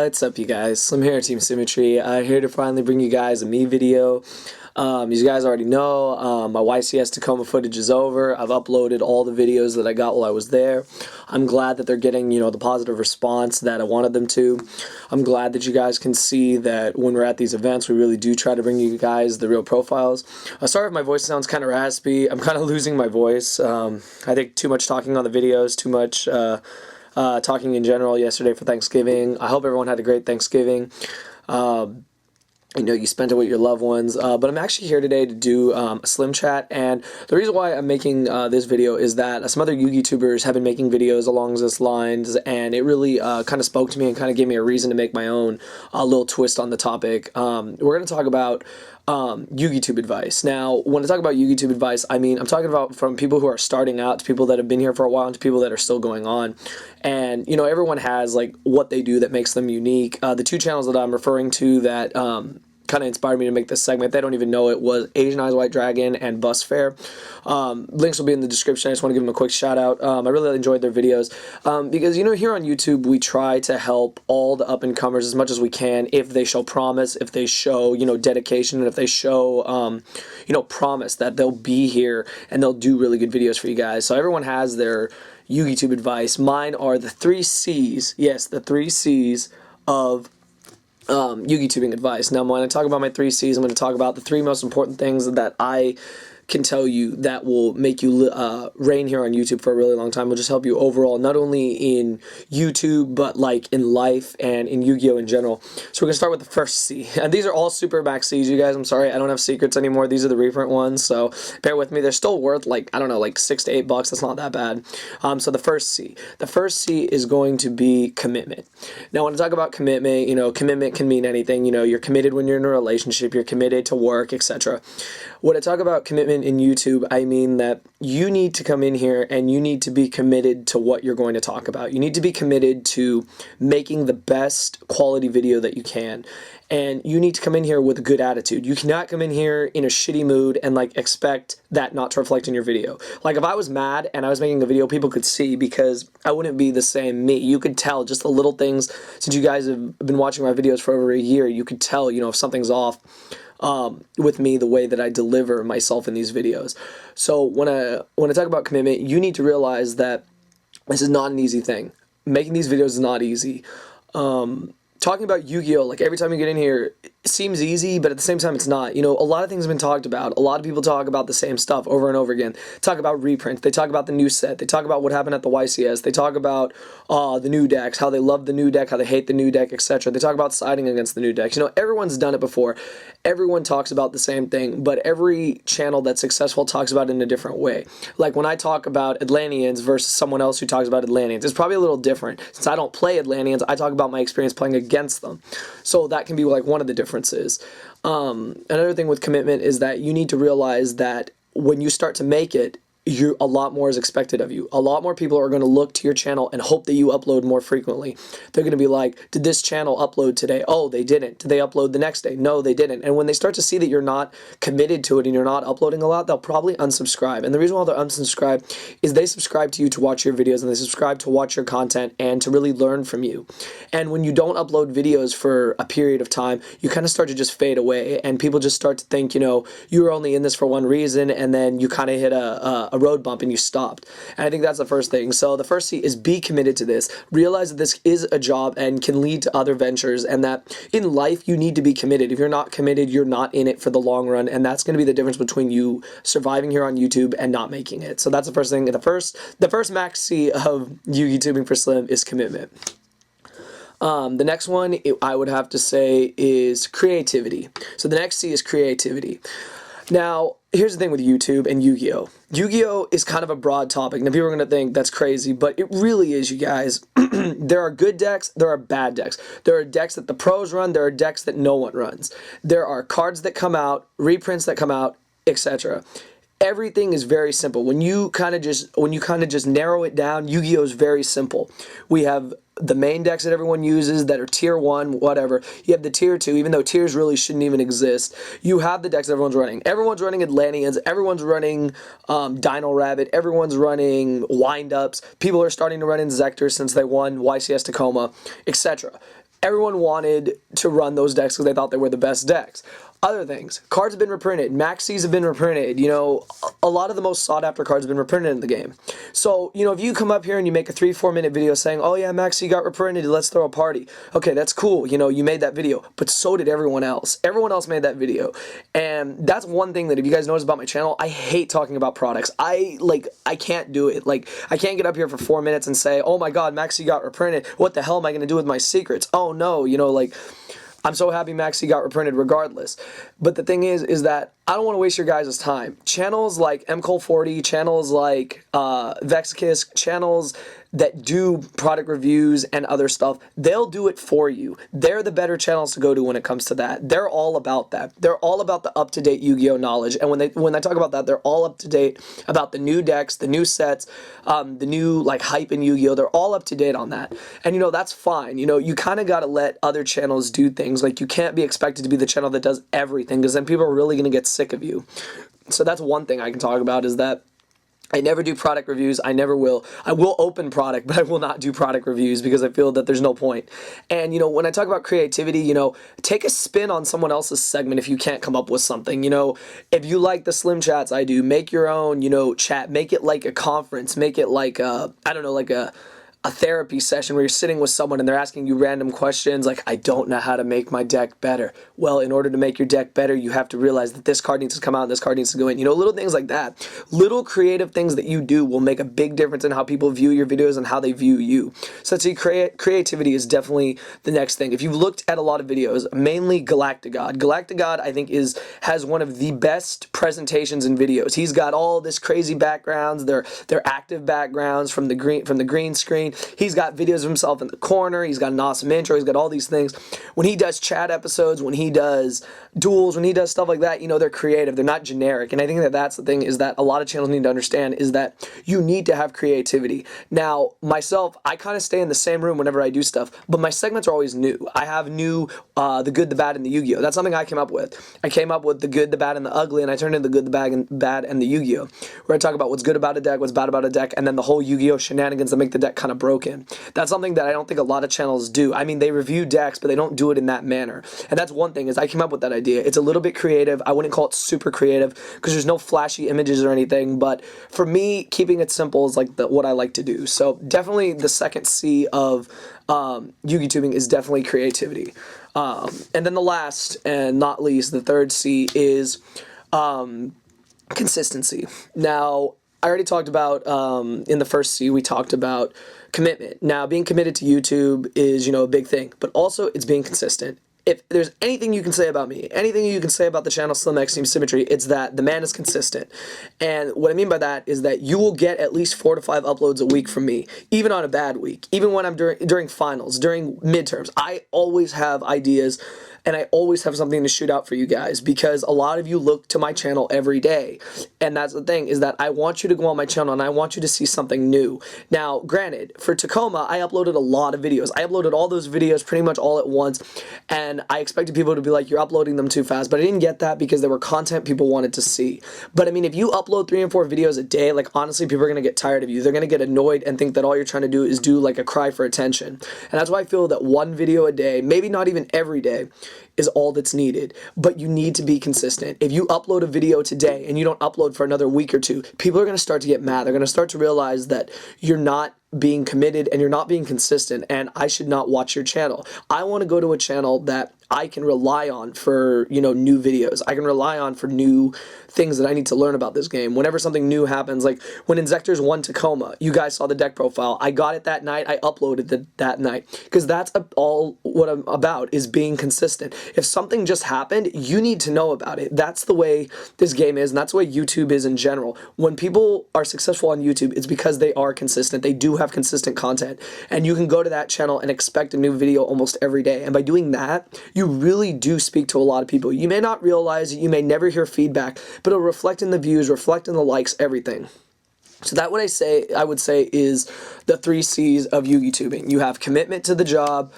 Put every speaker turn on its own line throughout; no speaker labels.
What's up, you guys? Slim here at SlimXTeamSymmetry. Here to finally bring you guys a me video. As you guys already know, my YCS Tacoma footage is over. I've uploaded all the videos that I got while I was there. I'm glad that they're getting, the positive response that I wanted them to. I'm glad that you guys can see that when we're at these events, we really do try to bring you guys the real profiles. Sorry if my voice sounds kind of raspy. I'm kind of losing my voice. I think too much talking on the videos, too much talking in general yesterday for Thanksgiving. I hope everyone had a great Thanksgiving. You spent it with your loved ones, but I'm actually here today to do a Slim chat, and the reason why I'm making this video is that some other YuGi-Tubers have been making videos along this lines, and it really kind of spoke to me and kind of gave me a reason to make my own little twist on the topic. We're going to talk about YuGi-Tube advice. Now, when I talk about YuGi-Tube advice, I'm talking about from people who are starting out to people that have been here for a while and to people that are still going on. And, everyone has, like, what they do that makes them unique. The two channels that I'm referring to that kind of inspired me to make this segment, they don't even know it, was Asian Eyes White Dragon and Bus Fair. Links will be in the description. I just want to give them a quick shout out. I really enjoyed their videos because here on YouTube we try to help all the up and comers as much as we can if they show promise, if they show dedication, and if they show promise that they'll be here and they'll do really good videos for you guys. So everyone has their YuGi-Tube advice. Mine are the 3 C's. Yes, the 3 C's of YuGi-Tubing advice. Now, when I talk about my 3 C's, I'm going to talk about the 3 most important things that I can tell you that will make you reign here on YouTube for a really long time. Will just help you overall, not only in YouTube, but like in life and in Yu-Gi-Oh! In general. So we're going to start with the first C. And these are all super max C's, you guys. I'm sorry, I don't have secrets anymore. These are the reprint ones, so bear with me. They're still worth, like, I don't know, like $6 to $8. That's not that bad. So the first C. The first C is going to be commitment. Now, when I talk about commitment, commitment can mean anything. You're committed when you're in a relationship, you're committed to work, etc. When I talk about commitment in YouTube, I mean that you need to come in here and you need to be committed to what you're going to talk about. You need to be committed to making the best quality video that you can. And you need to come in here with a good attitude. You cannot come in here in a shitty mood and expect that not to reflect in your video. Like, if I was mad and I was making a video, people could see, because I wouldn't be the same me. You could tell just the little things. Since you guys have been watching my videos for over a year, you could tell, if something's off with me, the way that I deliver myself in these videos. So when I talk about commitment, you need to realize that this is not an easy thing. Making these videos is not easy. Talking about Yu-Gi-Oh! Like, every time you get in here, it seems easy, but at the same time it's not. A lot of things have been talked about. A lot of people talk about the same stuff over and over again. They talk about reprints. They talk about the new set. They talk about what happened at the YCS. They talk about the new decks, how they love the new deck, how they hate the new deck, etc. They talk about siding against the new decks. Everyone's done it before. Everyone talks about the same thing, but every channel that's successful talks about it in a different way. Like, when I talk about Atlanteans versus someone else who talks about Atlanteans, it's probably a little different. Since I don't play Atlanteans, I talk about my experience playing against them. So that can be like one of the differences. Another thing with commitment is that you need to realize that when you start to make it, a lot more is expected of you. A lot more people are going to look to your channel and hope that you upload more frequently. They're going to be like, did this channel upload today? Oh, they didn't. Did they upload the next day? No, they didn't. And when they start to see that you're not committed to it and you're not uploading a lot, they'll probably unsubscribe. And the reason why they'll unsubscribe is they subscribe to you to watch your videos, and they subscribe to watch your content and to really learn from you. And when you don't upload videos for a period of time, you kind of start to just fade away, and people just start to think, you were only in this for one reason, and then you kind of hit a road bump and you stopped. And I think that's the first thing. So the first C is be committed to this. Realize that this is a job and can lead to other ventures, and that in life you need to be committed. If you're not committed, you're not in it for the long run, and that's going to be the difference between you surviving here on YouTube and not making it. So that's the first thing. The first max C of YuGi-Tubing for Slim is commitment. The next one I would have to say is creativity. So the next C is creativity. Now, here's the thing with YouTube and Yu-Gi-Oh! Yu-Gi-Oh! Is kind of a broad topic. Now, people are going to think that's crazy, but it really is, you guys. There are good decks, there are bad decks. There are decks that the pros run, there are decks that no one runs. There are cards that come out, reprints that come out, etc. Everything is very simple. When you kind of just narrow it down, Yu-Gi-Oh! Is very simple. We have the main decks that everyone uses that are tier 1, whatever. You have the tier 2, even though tiers really shouldn't even exist. You have the decks everyone's running. Everyone's running Atlanteans, everyone's running Dino Rabbit, everyone's running Wind-Ups. People are starting to run in Zector since they won YCS Tacoma, etc. everyone wanted to run those decks because they thought they were the best decks. Other things, cards have been reprinted, maxis have been reprinted, you know, a lot of the most sought after cards have been reprinted in the game. So, you know, if you come up here and you make a 3-4 minute video saying, oh yeah, maxi got reprinted, let's throw a party. Okay, that's cool, you know, you made that video, but so did everyone else. Everyone else made that video. And that's one thing that if you guys notice about my channel, I hate talking about products. I can't do it. Like, I can't get up here for 4 minutes and say, oh my god, maxi got reprinted, what the hell am I going to do with my secrets? Oh no, you know, like, I'm so happy maxi got reprinted regardless. But the thing is that I don't want to waste your guys' time. Channels like mcole40, channels like Vexkiss, channels that do product reviews and other stuff, they'll do it for you. They're the better channels to go to when it comes to that. They're all about that. They're all about the up-to-date Yu-Gi-Oh knowledge. And when they talk about that, they're all up to date about the new decks, the new sets, the new like hype in Yu-Gi-Oh. They're all up to date on that. And you know, that's fine. You know, you kind of got to let other channels do things. Like, you can't be expected to be the channel that does everything, because then people are really going to get sick of you. So that's one thing I can talk about, is that I never do product reviews. I never will. I will open product, but I will not do product reviews because I feel that there's no point. And, you know, when I talk about creativity, you know, take a spin on someone else's segment if you can't come up with something. You know, if you like the Slim chats I do, make your own, you know, chat. Make it like a conference. Make it like a, I don't know, like a therapy session where you're sitting with someone and they're asking you random questions like, I don't know how to make my deck better. Well, in order to make your deck better, you have to realize that this card needs to come out and this card needs to go in. You know, little things like that. Little creative things that you do will make a big difference in how people view your videos and how they view you. So to creativity is definitely the next thing. If you've looked at a lot of videos, mainly Galactigod I think has one of the best presentations in videos. He's got all this crazy backgrounds. They're active backgrounds from the green screen. He's got videos of himself in the corner. He's got an awesome intro. He's got all these things. When he does chat episodes, when he does duels, when he does stuff like that, you know, they're creative. They're not generic. And I think that that's the thing, is that a lot of channels need to understand, is that you need to have creativity. Now, myself, I kind of stay in the same room whenever I do stuff, but my segments are always new. I have new the good, the bad, and the Yu-Gi-Oh! That's something I came up with. I came up with the good, the bad, and the ugly, and I turned into the good, the bad, and the Yu-Gi-Oh! Where I talk about what's good about a deck, what's bad about a deck, and then the whole Yu-Gi-Oh! Shenanigans that make the deck kind of broken. That's something that I don't think a lot of channels do. I mean, they review decks, but they don't do it in that manner. And that's one thing, is I came up with that idea. It's a little bit creative. I wouldn't call it super creative because there's no flashy images or anything, but for me, keeping it simple is like what I like to do. So definitely the second C of Yugitubing is definitely creativity. And then the last and not least, the third C is consistency. Now, I already talked about, in the first C, we talked about commitment. Now, being committed to YouTube is, you know, a big thing, but also it's being consistent. If there's anything you can say about me, anything you can say about the channel SlimXTeamSymmetry, it's that the man is consistent. And what I mean by that is that you will get at least 4 to 5 uploads a week from me, even on a bad week, even when I'm during finals, during midterms. I always have ideas, and I always have something to shoot out for you guys, because a lot of you look to my channel every day. And that's the thing, is that I want you to go on my channel and I want you to see something new. Now, granted, for Tacoma, I uploaded a lot of videos. I uploaded all those videos pretty much all at once, and I expected people to be like, you're uploading them too fast, but I didn't get that because they were content people wanted to see. But I mean, if you upload 3 and 4 videos a day, like, honestly, people are going to get tired of you. They're going to get annoyed and think that all you're trying to do is do like a cry for attention. And that's why I feel that 1 video a day, maybe not even every day, is all that's needed. But you need to be consistent. If you upload a video today and you don't upload for another week or 2, people are going to start to get mad. They're going to start to realize that you're not being committed and you're not being consistent, and I should not watch your channel. I want to go to a channel that I can rely on for, you know, new videos. I can rely on for new things that I need to learn about this game. Whenever something new happens, like when Inzectors won Tacoma, you guys saw the deck profile. I got it that night. I uploaded it that night, because that's all what I'm about, is being consistent. If something just happened, you need to know about it. That's the way this game is, and that's the way YouTube is in general. When people are successful on YouTube, it's because they are consistent. They do have consistent content, and you can go to that channel and expect a new video almost every day. And by doing that, you really do speak to a lot of people. You may not realize it, you may never hear feedback, but it'll reflect in the views, reflect in the likes, everything. So that I would say is the 3 C's of Yugitubing. You have commitment to the job,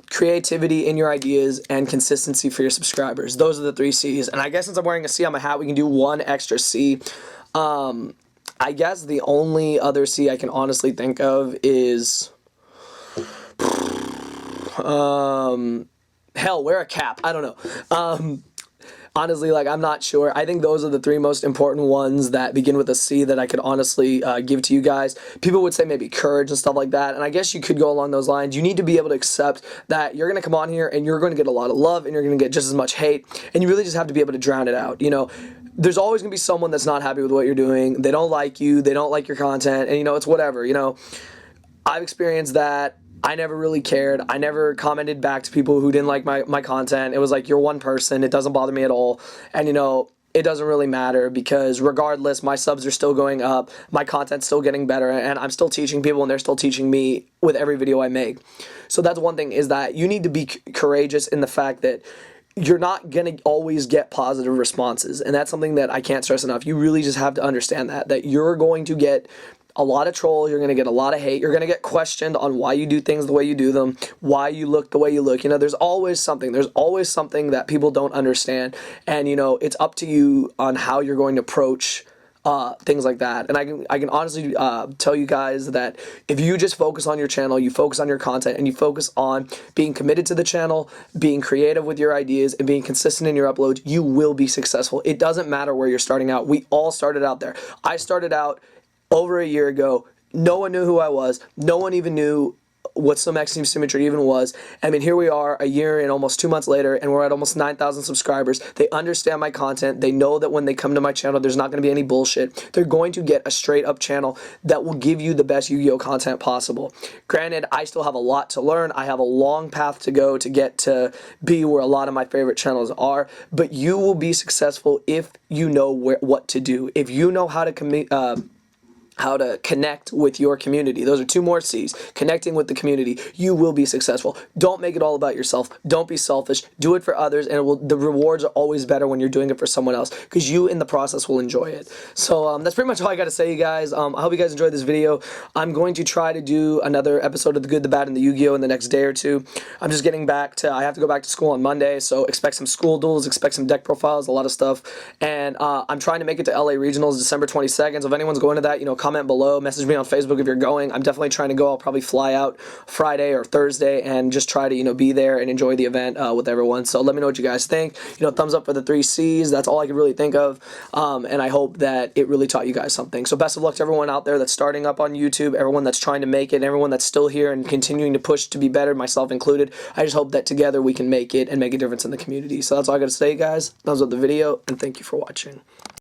creativity in your ideas, and consistency for your subscribers. Those are the 3 C's. And I guess since I'm wearing a C on my hat, we can do 1 extra C. I guess the only other C I can honestly think of is, Hell, wear a cap. I don't know. Honestly, like, I'm not sure. I think those are the three most important ones that begin with a C that I could honestly give to you guys. People would say maybe courage and stuff like that, and I guess you could go along those lines. You need to be able to accept that you're going to come on here and you're going to get a lot of love and you're going to get just as much hate, and you really just have to be able to drown it out. You know, there's always going to be someone that's not happy with what you're doing. They don't like you. They don't like your content, and, you know, it's whatever. You know, I've experienced that. I never really cared. I never commented back to people who didn't like my content. It was like, you're one person. It doesn't bother me at all. And, you know, it doesn't really matter because regardless, my subs are still going up. My content's still getting better. And I'm still teaching people and they're still teaching me with every video I make. So that's one thing, is that you need to be courageous in the fact that you're not going to always get positive responses. And that's something that I can't stress enough. You really just have to understand that you're going to get a lot of trolls, you're going to get a lot of hate, you're going to get questioned on why you do things the way you do them, why you look the way you look. You know, there's always something that people don't understand, and, you know, it's up to you on how you're going to approach things like that. And I can honestly tell you guys that if you just focus on your channel, you focus on your content, and you focus on being committed to the channel, being creative with your ideas, and being consistent in your uploads, you will be successful. It doesn't matter where you're starting out. We all started out there. I started out over a year ago. No one knew who I was. No one even knew what SlimXTeamSymmetry even was. I mean, here we are a year and almost 2 months later, and we're at almost 9,000 subscribers. They understand my content. They know that when they come to my channel, there's not going to be any bullshit. They're going to get a straight up channel that will give you the best Yu-Gi-Oh content possible. Granted, I still have a lot to learn. I have a long path to go to get to be where a lot of my favorite channels are, but you will be successful if you know what to do. If you know how to connect with your community. Those are 2 more C's. Connecting with the community. You will be successful. Don't make it all about yourself. Don't be selfish. Do it for others, and the rewards are always better when you're doing it for someone else, because you in the process will enjoy it. So that's pretty much all I got to say, you guys. I hope you guys enjoyed this video. I'm going to try to do another episode of The Good, the Bad, and the Yu-Gi-Oh! In the next day or 2. I'm just getting back to, I have to go back to school on Monday, so expect some school duels, expect some deck profiles, a lot of stuff. And I'm trying to make it to LA Regionals December 22nd, so if anyone's going to that, you know, comment below, message me on Facebook if you're going. I'm definitely trying to go. I'll probably fly out Friday or Thursday and just try to, you know, be there and enjoy the event with everyone. So let me know what you guys think. You know, thumbs up for the 3 C's. That's all I could really think of. And I hope that it really taught you guys something. So best of luck to everyone out there that's starting up on YouTube, everyone that's trying to make it, and everyone that's still here and continuing to push to be better, myself included. I just hope that together we can make it and make a difference in the community. So that's all I got to say, guys. Thumbs up the video, and thank you for watching.